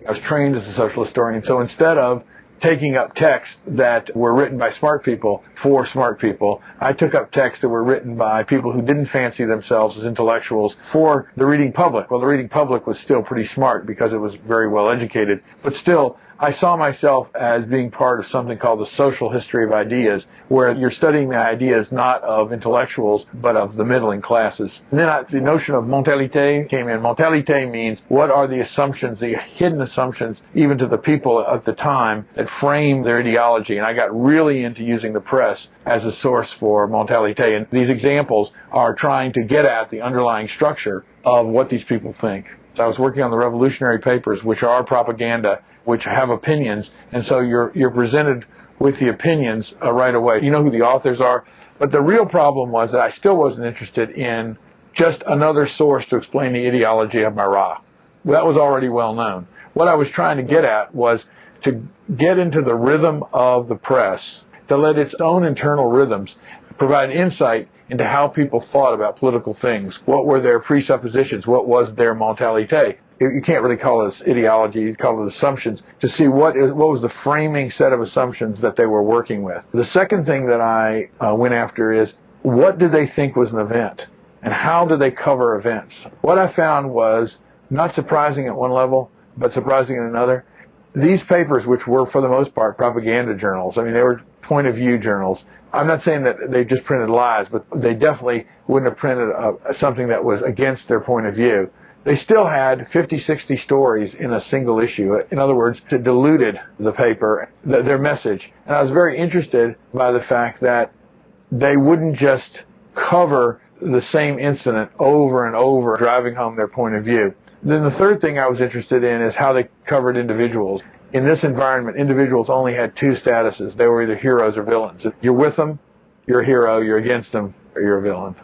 I was trained as a social historian, so instead of taking up texts that were written by smart people for smart people, I took up texts that were written by people who didn't fancy themselves as intellectuals for the reading public. Well, the reading public was still pretty smart because it was very well educated, but still, I saw myself as being part of something called the social history of ideas, where you're studying the ideas not of intellectuals, but of the middling classes. And then the notion of mentalité came in. Mentalité means what are the assumptions, the hidden assumptions, even to the people at the time, that frame their ideology. And I got really into using the press as a source for mentalité. And these examples are trying to get at the underlying structure of what these people think. So I was working on the revolutionary papers, which are propaganda, which have opinions, and so you're presented with the opinions right away. You know who the authors are, but the real problem was that I still wasn't interested in just another source to explain the ideology of Marat. That was already well known. What I was trying to get at was to get into the rhythm of the press, to let its own internal rhythms provide insight into how people thought about political things. What were their presuppositions? What was their mentalité? You can't really call it ideology, you call it assumptions, to see what was the framing set of assumptions that they were working with. The second thing that I went after is, what did they think was an event? And how did they cover events? What I found was, not surprising at one level, but surprising at another, these papers, which were for the most part propaganda journals, I mean, they were point of view journals. I'm not saying that they just printed lies, but they definitely wouldn't have printed something that was against their point of view. They still had 50, 60 stories in a single issue. In other words, it diluted the paper, their message. And I was very interested by the fact that they wouldn't just cover the same incident over and over, driving home their point of view. Then the third thing I was interested in is how they covered individuals. In this environment, individuals only had two statuses. They were either heroes or villains. If you're with them, you're a hero. You're against them, or you're a villain.